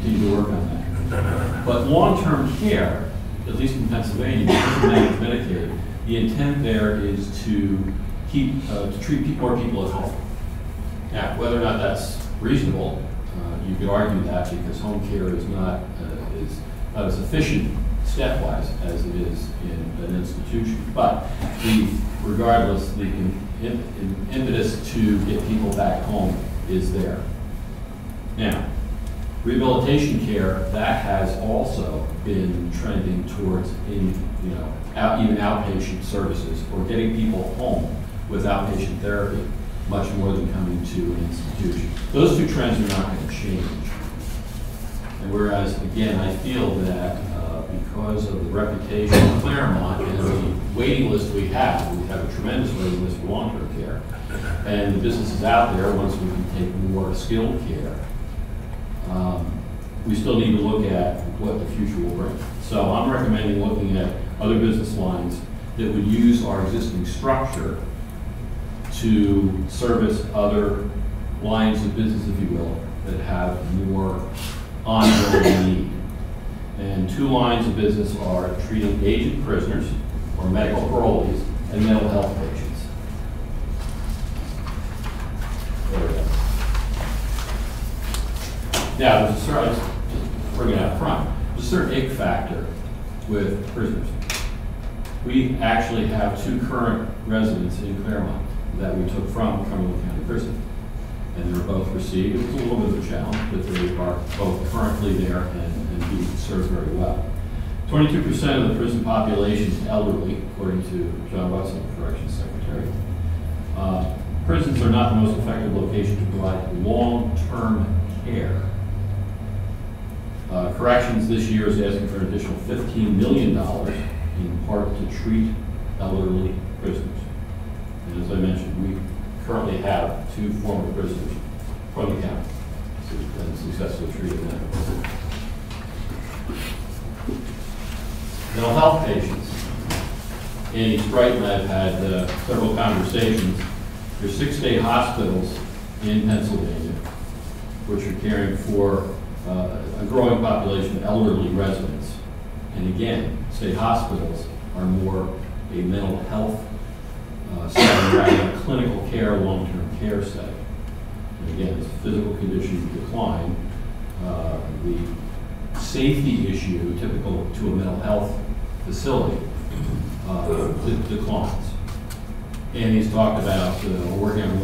continue to work on that. But long-term care, at least in Pennsylvania, because of managed Medicaid, the intent there is to keep to treat more people at home. Now, whether or not that's reasonable, you could argue that because home care is not as efficient stepwise as it is in an institution. But regardless, the impetus to get people back home is there. Now, rehabilitation care, that has also been trending towards even outpatient services or getting people home with outpatient therapy much more than coming to an institution. Those two trends are not going to change. And whereas, again, I feel that because of the reputation of Claremont and the waiting list we have a tremendous waiting list for long-term care, and the businesses out there, once we can take more skilled care, we still need to look at what the future will bring. So I'm recommending looking at other business lines that would use our existing structure to service other lines of business, if you will, that have more ongoing need. And two lines of business are treating aged prisoners or medical parolees and mental health patients. There we go. Now, there's a certain, just bring it out front, there's a certain ick factor with prisoners. We actually have two current residents in Claremont that we took from Cumberland County Prison. And they were both received. It was a little bit of a challenge, but they are both currently there and being served very well. 22% of the prison population is elderly, according to John Russell, Corrections Secretary. Prisons are not the most effective location to provide long-term care. Corrections this year is asking for an additional $15 million, in part to treat elderly prisoners. And as I mentioned, we currently have two former prisoners from the county and successfully treated them. Mental health patients. Andy Strite and I have had several conversations. There's 6 state hospitals in Pennsylvania which are caring for a growing population of elderly residents. And again, state hospitals are more a mental health setting rather than a clinical care, long-term care setting. And again, as physical conditions decline, the safety issue typical to a mental health facility declines. And he's talked about working on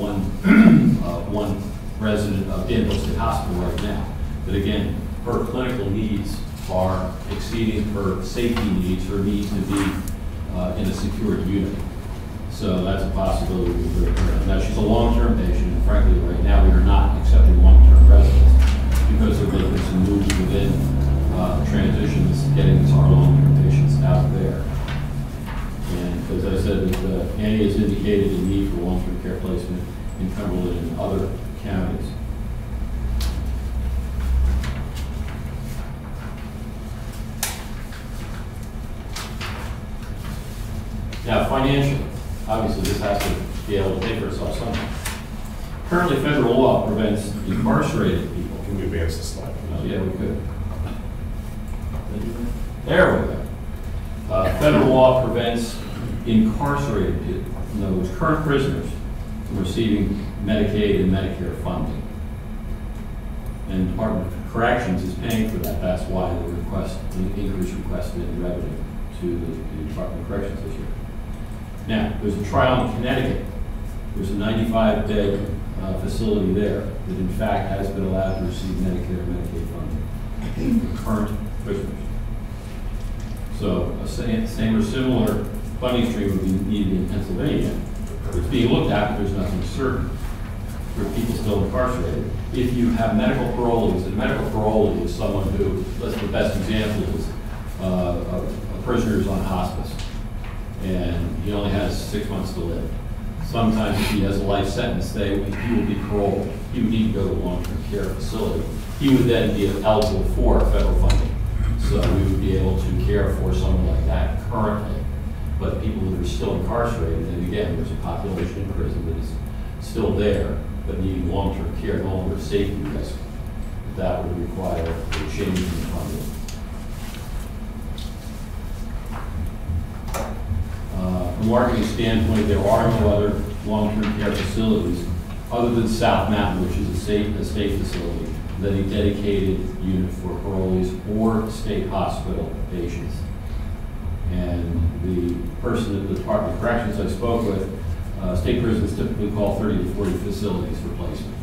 one resident of Danville State Hospital right now. But again, her clinical needs are exceeding her safety needs, her need to be in a secured unit. So that's a possibility for her. Now, she's a long-term patient, and frankly, right now we are not accepting long-term residents because they're making some moves within transitions, getting our long-term patients out there. And as I said, Annie has indicated a need for long-term care placement in Cumberland and other counties. Now, financially, obviously this has to be able to pay for itself somehow. Currently, federal law prevents incarcerated people. Can we advance the slide? Oh, yeah, we could. There we go. Federal law prevents incarcerated people, in other words, current prisoners, from receiving Medicaid and Medicare funding. And the Department of Corrections is paying for that. That's why the increase requested in revenue to the Department of Corrections this year. Now, there's a trial in Connecticut. There's a 95-bed facility there that, in fact, has been allowed to receive Medicare and Medicaid funding for current prisoners. So a same or similar funding stream would be needed in Pennsylvania. It's being looked at, but there's nothing certain for people still incarcerated. If you have medical parolees, and medical parolee is someone who, that's the best example, is a prisoner who's on hospice, and he only has 6 months to live. Sometimes if he has a life sentence, he will be paroled. He would need to go to a long-term care facility. He would then be eligible for federal funding. So we would be able to care for someone like that currently. But people that are still incarcerated, and again, there's a population in prison that is still there, but needing long-term care, no longer safety risk. that would require a change in funding. From a marketing standpoint, there are no other long-term care facilities other than South Mountain, which is a state facility, that a dedicated unit for parolees or state hospital patients. And the person at the Department of Corrections I spoke with, state prisons typically call 30 to 40 facilities for placement.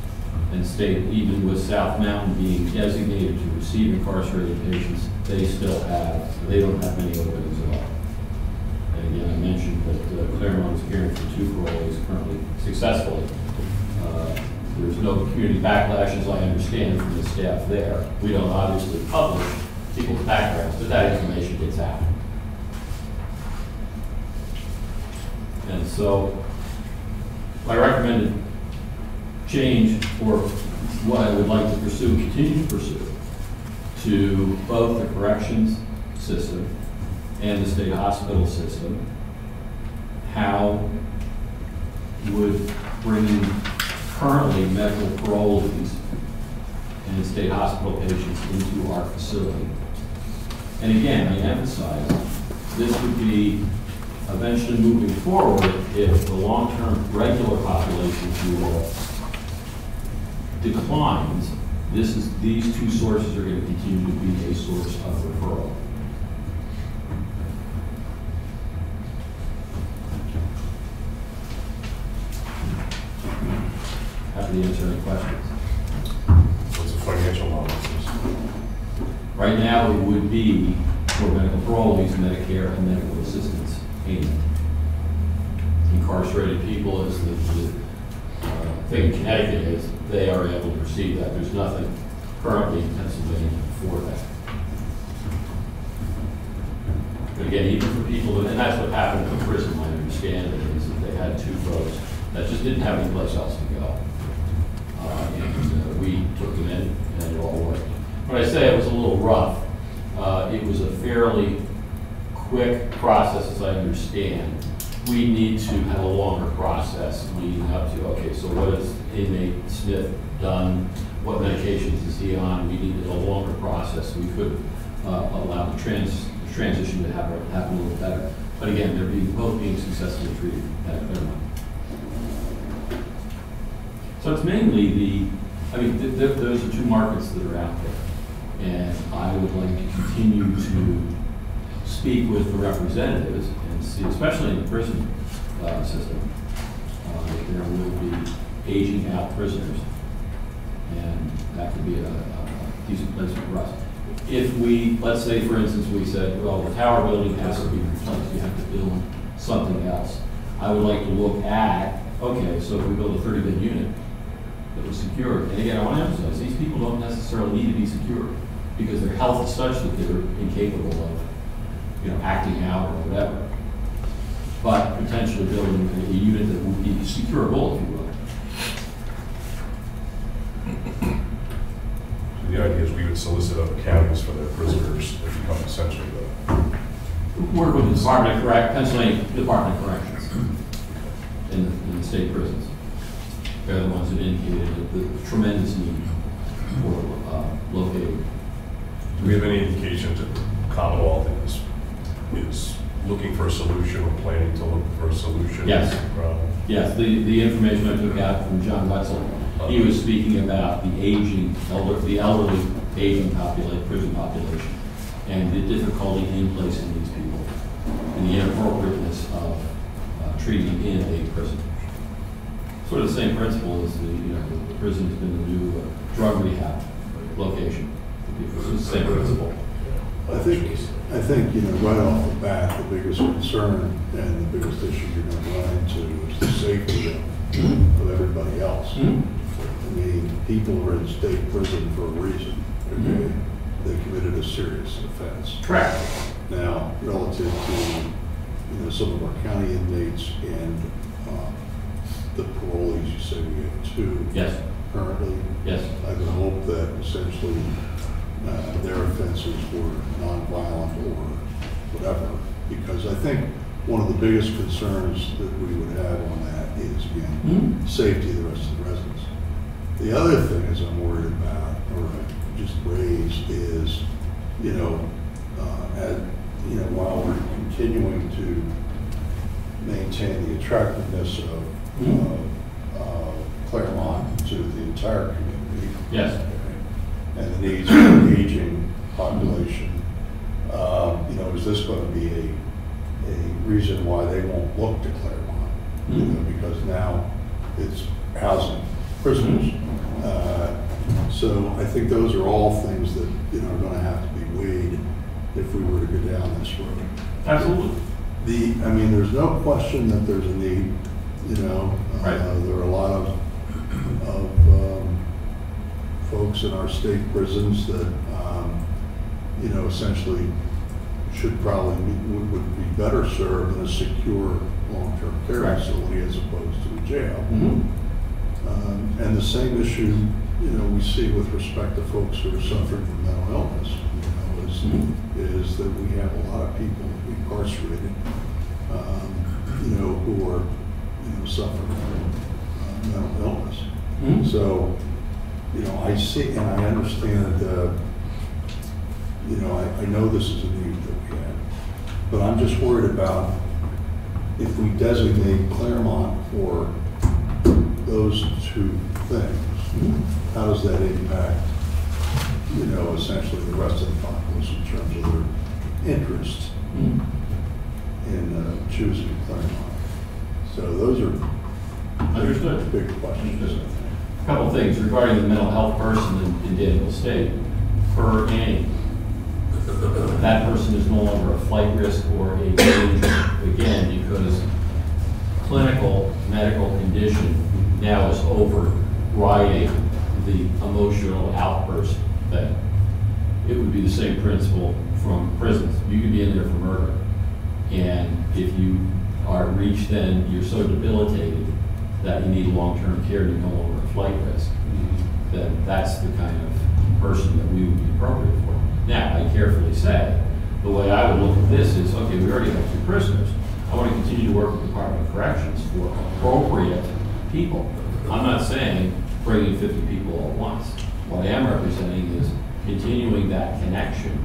And state, even with South Mountain being designated to receive incarcerated patients, they don't have many openings at all. And again, I mentioned that Claremont is caring for 2 parolees currently successfully. There's no community backlash, as I understand, from the staff there. We don't obviously publish people's backgrounds, but that information gets out. And so my recommended change, or what I would like to pursue, continue to pursue, to both the corrections system and the state hospital system, how would bringing currently medical parolees and state hospital patients into our facility. And again, I emphasize, this would be eventually moving forward if the long-term regular population, if you will, declines. These 2 sources are going to continue to be a source of referral. Happy to answer any questions. What's the financial model? Right now, it would be for medical parolees, Medicare, and medical assistance payment. Incarcerated people, as the thing in Connecticut is, they are able to receive that. There's nothing currently in Pennsylvania for that. But again, even for people, and that's what happened in prison, my understanding is that they had 2 folks that just didn't have any place else to go. And we took them in, and it all worked. When I say it was a little rough, it was a fairly quick process, as I understand. We need to have a longer process leading up to, okay, so what has inmate Smith done? What medications is he on? We needed a longer process. We could allow the transition to happen a little better. But again, they're both being successfully treated at Claremont. So it's mainly those are 2 markets that are out there. And I would like to continue to speak with the representatives and see, especially in the prison system, that there will be aging out prisoners. And that could be a decent place for us. If we, let's say for instance, we said, well, the tower building has to be replaced, you have to build something else. I would like to look at, okay, so if we build a 30-bed unit that was secured, and again, I want to emphasize, these people don't necessarily need to be secured because their health is such that they're incapable of, acting out or whatever. But potentially building a unit that would be securable, if you will. So the idea is we would solicit other counties for their prisoners to become essentially work with the Pennsylvania Department of Corrections in the state prisons. They're the ones that indicated the tremendous need for locating. Do we have any indication that the Commonwealth is looking for a solution or planning to look for a solution? Yes. Yes, the information I took out from John Wetzel, he was speaking about the elderly aging prison population, and the difficulty in placing these people, and the inappropriateness of treating in a prison. Sort of the same principle as the prison has been the new drug rehab location. It's the same principle. I think right off the bat, the biggest concern and the biggest issue you're going to run into is the safety of everybody else. I mean, people are in state prison for a reason. Okay? They committed a serious offense. Correct. Now, relative to some of our county inmates and the parolees, you say we have 2. Yes. Currently. Yes. I would hope that essentially their offenses were nonviolent or whatever, because I think one of the biggest concerns that we would have on that is, again, safety of the rest of the residents. The other thing is I'm worried about, or just raised is, you know, while we're continuing to maintain the attractiveness of Claremont to the entire community. Yes. And the needs of the aging population, you know, is this going to be a reason why they won't look to Claremont? You know, because now it's housing prisoners. So I think those are all things that, you know, are going to have to be weighed if we were to go down this road. Absolutely. I mean, there's no question that there's a need, you know. Right. There are a lot of folks in our state prisons that, you know, essentially should probably would be better served in a secure long-term care Right. facility as opposed to a jail. Mm-hmm. And the same issue, you know, we see with respect to folks who are suffering from mental illness, you know, is that we have a lot of people incarcerated, you know, who are, you know, suffering from mental illness. Mm-hmm. So, you know, I see and I understand, you know, I know this is a need that we have, but I'm just worried about if we designate Claremont for those two things, how does that impact, you know, essentially the rest of the populace in terms of their interest in choosing Claremont? So those are Understood. big questions. Understood. A couple of things regarding the mental health person in Danville State. Per Annie, that person is no longer a flight risk or a danger, again, because clinical medical condition now is overriding the emotional outburst thing. It would be the same principle from prisons. You could be in there for murder, and if you are reached, then you're so debilitated that you need long-term care and you're no longer a flight risk, then that's the kind of person that we would be appropriate for. Now, I carefully say, the way I would look at this is, okay, we already have 2 prisoners. I want to continue to work with the Department of Corrections for appropriate people. I'm not saying bringing 50 people all at once. What I am representing is continuing that connection.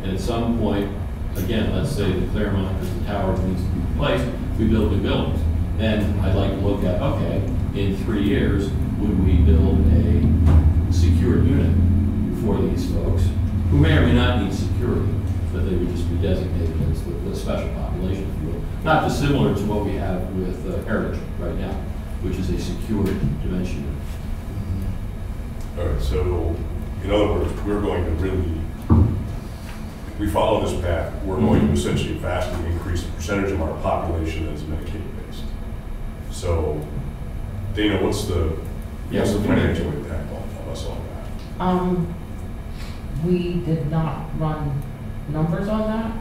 And at some point, again, let's say the Claremont Prison Tower needs to be replaced, we build new buildings. Then I'd like to look at, okay, in 3 years, would we build a secure unit for these folks who may or may not need security, but they would just be designated as the special population field. Not dissimilar to what we have with Heritage right now, which is a secured dementia unit. All right, so in other words, we're going to really, if we follow this path, we're going to essentially vastly increase the percentage of our population that is Medicaid-based. So, Dana, what's the financial impact on us on that? We did not run numbers on that,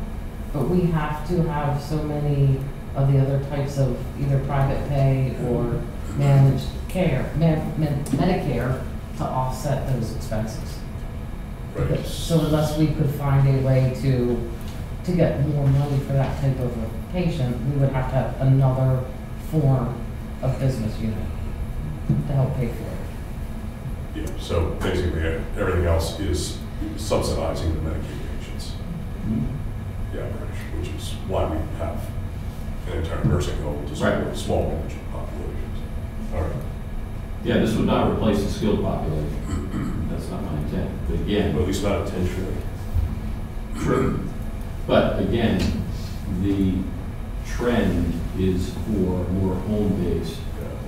but we have to have so many of the other types of either private pay or managed care, Medicare, to offset those expenses. Right. So unless we could find a way to get more money for that type of a patient, we would have to have another form of business unit to help pay for it. Yeah, so basically everything else is subsidizing the Medicaid patients. Yeah, which is why we have an entire nursing home to support small indigent populations. All right. Yeah, this would not replace the skilled population. That's not my intent. But again, Well, at least not intentionally. true. But again, the trend is for more home-based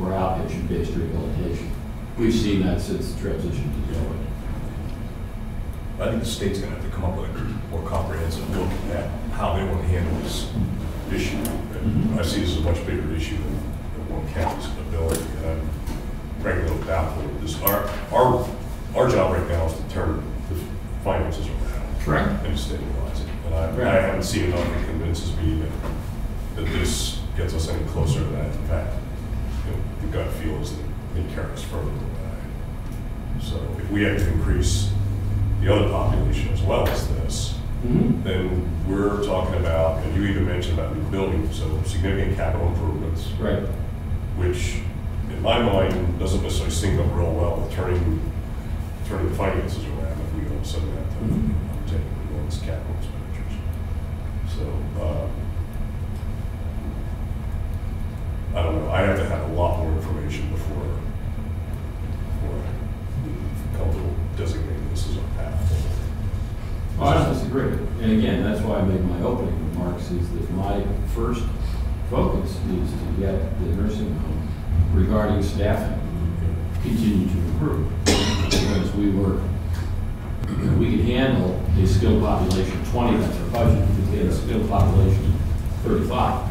or outpatient-based rehabilitation. We've seen that since the transition to COVID. I think the state's going to have to come up with a more comprehensive look at how they want to handle this issue. And I see this as a much bigger issue than one county's ability. And I'm frankly a little doubtful of this. Our job right now is to turn the finances around. Correct. And stabilize it. And I haven't seen enough that convinces me that this gets us any closer to that. In fact, you know, the gut feel is that they carry us further away. So if we have to increase the other population as well as this, then we're talking about, and you even mentioned about new buildings, so significant capital improvements. Right. Which, in my mind, doesn't necessarily sync up real well with turning the finances around. If taking enormous capital expenditures. So, I don't know, I have to have a lot more information before I'm comfortable designating this as our path forward. Well, I don't disagree. And again, that's why I made my opening remarks, is that my first focus is to get the nursing home regarding staffing continue to improve. Because we could handle a skilled population of 20, that's our budget, we could get a skilled population of 35.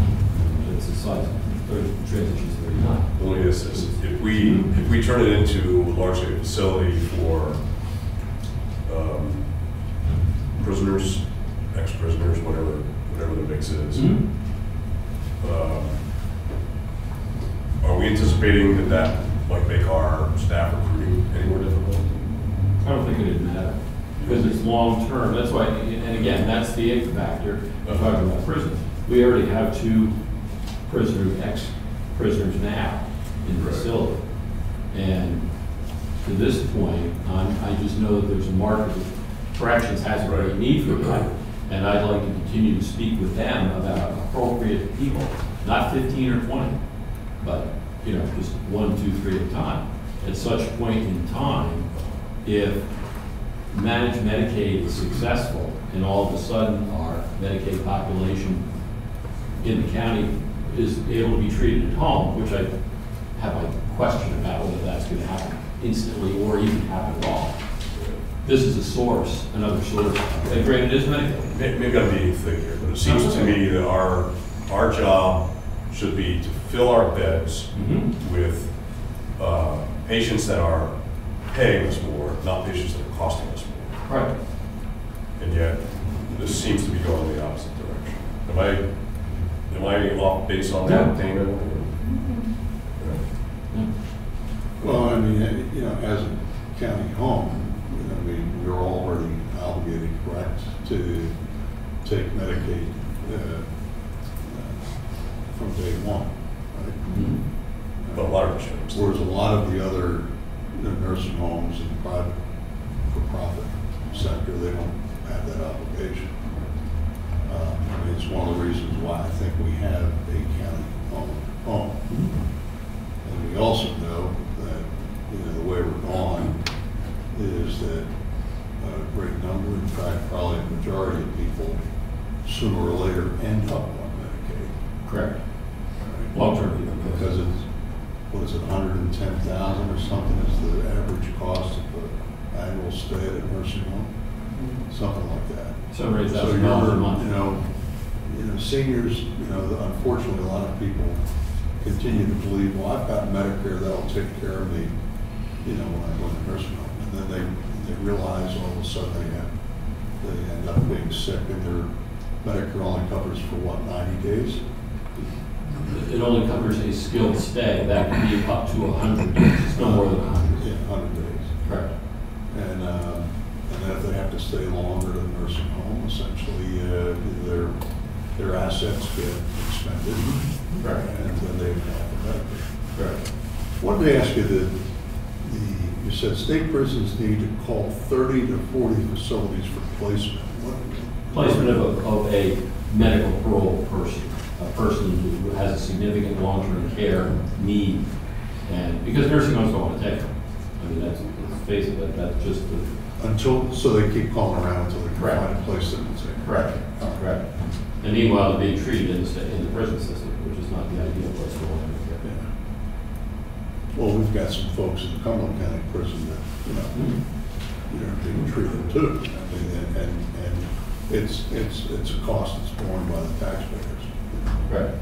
It's the size, transition's 39. Let me ask this, if we turn it into largely a facility for prisoners, ex-prisoners, whatever the mix is, are we anticipating that might make our staff recruiting any more difficult? I don't think it'd matter, because it's long-term. That's why, and again, that's the X factor of talking about prisons. We already have 2 prisoners, ex-prisoners now in the facility. And to this point, I just know that there's a market that corrections has a great need for that. And I'd like to continue to speak with them about appropriate people, not 15 or 20, but, just 1, 2, 3 at a time. At such a point in time, if managed Medicaid is successful and all of a sudden our Medicaid population in the county is able to be treated at home, which I have a question about whether that's going to happen instantly or even happen at all. This is a source, another source. And granted, it is Medicaid. Maybe I'm being thick here, but it seems to me that our job should be to fill our beds with patients that are paying us more, not patients that are costing us more. Right. And yet, this seems to be going the opposite direction. Am I off base on that, Dana? Well, I mean, as a county home, we're already obligated, correct, to take Medicaid from day one, right? But a lot of insurance. Whereas a lot of the other nursing homes and private, for-profit sector, they don't have that obligation. I mean, it's one of the reasons why I think we have a county home. And we also know that, the way we're going is that a great number, in fact, probably a majority of people sooner or later end up on Medicaid. Correct. Right? Long-term people. Because it's, what is it, 110,000 or something is the average cost of an annual stay at a nursing home? Something like that. So raise So $1,000 a month. seniors, unfortunately, a lot of people continue to believe, well, I've got Medicare, that'll take care of me, when I go to the nursing home. And then they realize all of a sudden they end up being sick, and their Medicare only covers for what, 90 days? It only covers a skilled stay. That can be up to 100 days. It's no more than 100. Yeah, 100 days. Correct. And then if they have to stay longer at a nursing home, essentially their assets get expended. Right. And then they have to Medicare. Correct. I wanted to ask you you said state prisons need to call 30 to 40 facilities for placement. Placement of a medical parole person, a person who has a significant long-term care need, and because nursing homes don't want to take them. I mean, let's face it, that's just the... So they keep calling around until they can Correct. find a place that will take. Correct. Correct. And meanwhile, they're being treated in the prison system, which is not the ideal place for one to get. Yeah. Well, we've got some folks in the Cumberland County Prison that, are being treated too. I mean, and it's a cost that's borne by the taxpayers. Right.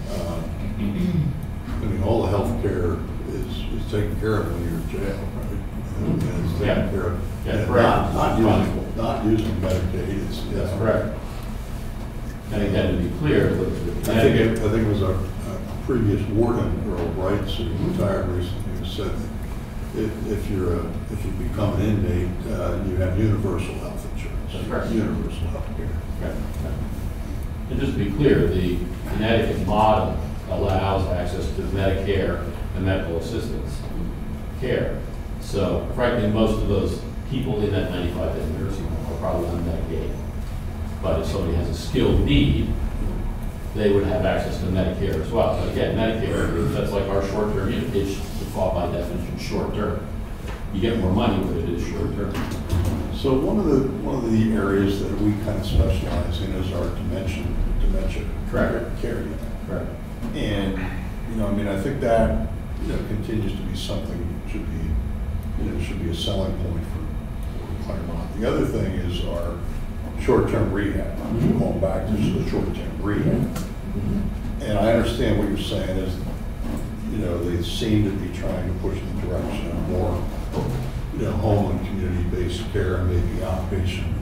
I mean, all the health care is taken care of when you're in jail, right? And it's taken care of. Yeah, And correct. not using Medicaid. That's correct. And again, to be clear, I think it was a previous warden, Earl Brights, who retired recently, who said that if you become an inmate, you have universal health insurance. That's correct. Universal health care. Right. And just to be clear, the Connecticut model allows access to Medicare and medical assistance care. So frankly, most of those people in that 95-bed nursing home are probably on Medicaid. But if somebody has a skilled need, they would have access to Medicare as well. But again, Medicare, that's like our short-term, it should fall by definition short-term. You get more money, but it is short-term. So one of the areas that we kind of specialize in is our dementia Correct. care unit. Correct. And, I mean, I think that, continues to be something that should be a selling point for Claremont. The other thing is our short-term rehab. Mm-hmm. Going back to the short-term rehab. Mm-hmm. And I understand what you're saying is, they seem to be trying to push in the direction of more, home and community-based care, and maybe outpatient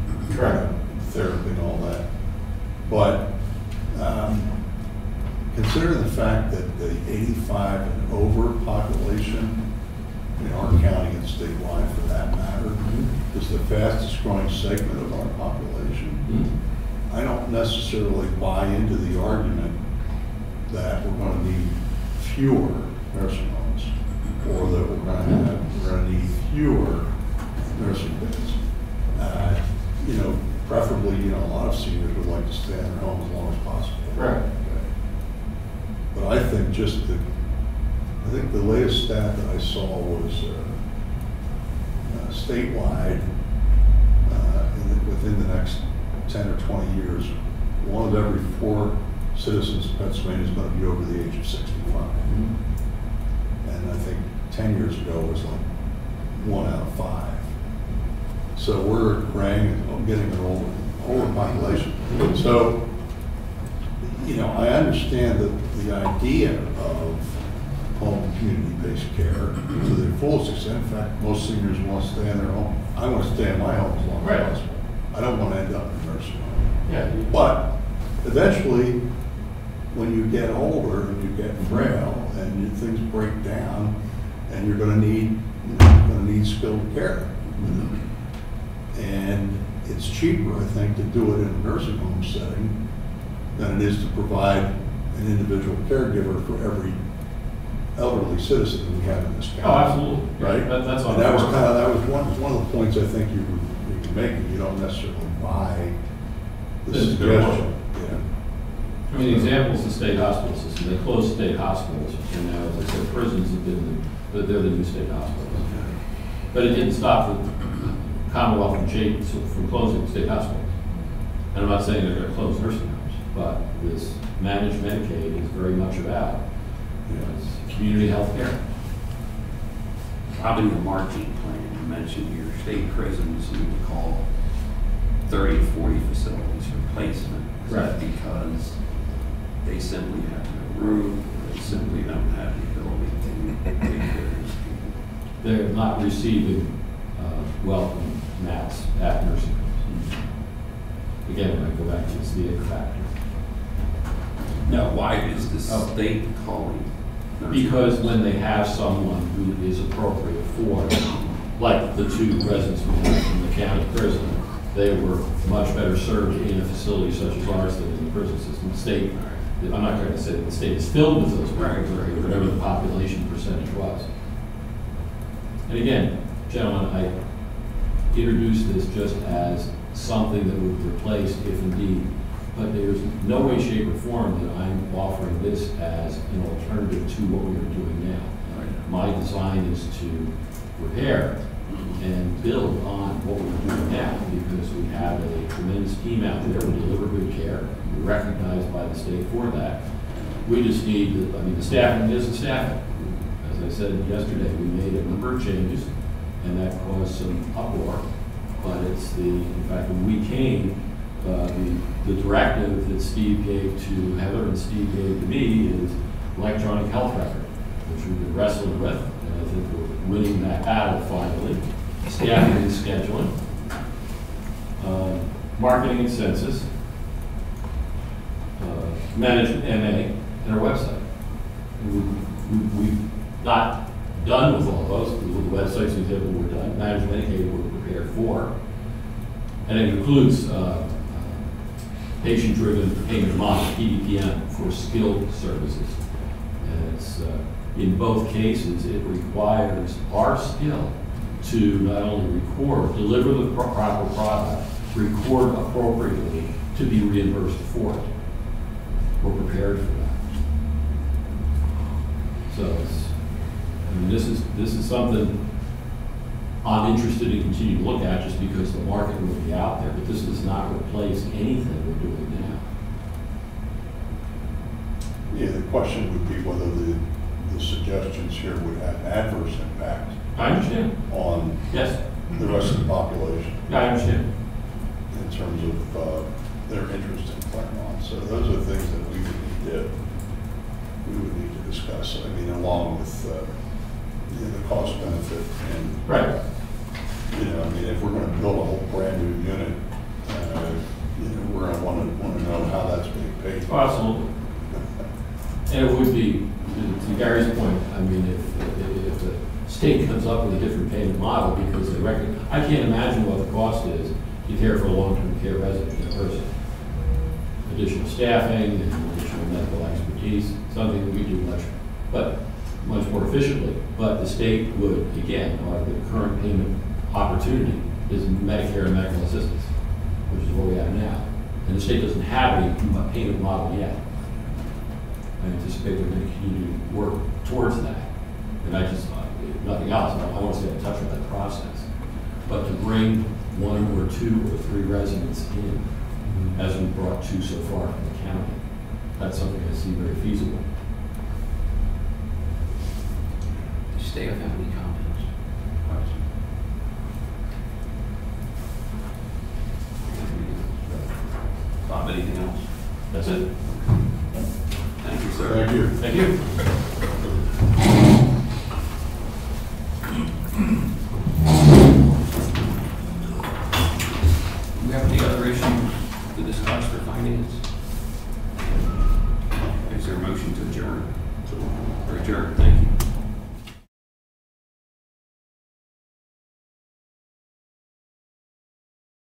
therapy and all that. But considering the fact that the 85 and over population in our county and statewide, for that matter, is the fastest growing segment of our population, I don't necessarily buy into the argument that we're going to need fewer nursing homes, or that we're going to need fewer nursing beds. Preferably, a lot of seniors would like to stay in their home as long as possible. Right. But I think I think the latest stat that I saw was statewide, within the next 10 or 20 years, 1 of every 4 citizens of Pennsylvania is going to be over the age of 65. And I think 10 years ago it was like 1 out of 5. So we're graying and getting an older population. So, I understand that the idea of home and community-based care to the fullest extent. In fact, most seniors want to stay in their home. I want to stay in my home as long as possible. I don't want to end up in a nursing home. Yeah. But eventually, when you get older and you get frail and things break down, and you're going to need skilled care. And it's cheaper, I think, to do it in a nursing home setting than it is to provide an individual caregiver for every elderly citizen that we have in this county. Oh, absolutely. Right? That's and that was one of the points I think you were making. You don't necessarily buy the suggestion. I mean, examples, the state hospital system. They closed state hospitals, and now, as I said, prisons have been they're the new state hospitals. But it didn't stop the Commonwealth from closing state hospitals. And I'm not saying they're going to close nursing homes, but this managed Medicaid is very much about it's community health care. Probably the marketing plan, you mentioned your state prisons, you would call 30 to 40 facilities replacement. Is that because they simply have no room, or they simply don't have the ability to take care of these people? They're not receiving welcome mats at nursing homes. Again, when I go back to it's the it factor. Now, why is the state calling? Because when they have someone who is appropriate for, like the 2 residents we had from the county prison, they were much better served in a facility such as ours than in the prison system. The state, I'm not going to say that the state is filled with those records, or whatever the population percentage was. And again, gentlemen, I introduced this just as something that would replace, if indeed, but there's no way, shape, or form that I'm offering this as an alternative to what we are doing now. My design is to repair and build on what we're doing now, because we have a tremendous team out there who deliver good care. We're recognized by the state for that. We just need, the staffing is the staffing. As I said yesterday, we made a number of changes, and that caused some uproar. But it's in fact, when we came, the directive that Steve gave to Heather and Steve gave to me is electronic health record, which we've been wrestling with, and I think we're winning that battle finally. Staffing and scheduling, marketing and census, management, MA, and our website. We've not done with all those. The websites, for example, we're done. Managed Medicaid, we're prepared for. And it includes patient-driven payment model, PDPM, for skilled services. And it's, in both cases, it requires our skill to not only record, deliver the proper product, record appropriately to be reimbursed for it. We're prepared for that. So it's, I mean, this is something I'm interested in continuing to look at just because the market will be out there, but this does not replace anything we're doing now. Yeah, the question would be whether the suggestions here would have adverse impact I understand. on Yes. the rest of the population I understand. in terms of their interest in Claremont. So those are things that we would need to discuss. I mean, along with the cost benefit and Right. I mean, if we're going to build a whole brand new unit, we're going to want to know how that's being paid. Oh, absolutely. And it would be, to Gary's point, I mean, if the state comes up with a different payment model because they reckon, I can't imagine what the cost is to care for a long-term care resident in person. Additional staffing and additional medical expertise, something that we do much more efficiently. But the state would, again, the current payment opportunity is Medicare and medical assistance, which is what we have now. And the state doesn't have a payment model yet. I anticipate they're going to continue to work towards that. And I just, if nothing else, I want to stay in touch with that process. But to bring 1 or 2 or 3 residents in, as we brought 2 so far from the county, that's something I see very feasible. Does staff have any comments? Questions? Bob, anything else? That's it. Thank you, sir. Thank you. Thank you. Do we have any other issues to discuss for finance? Is there a motion to adjourn? Or adjourn? Thank you.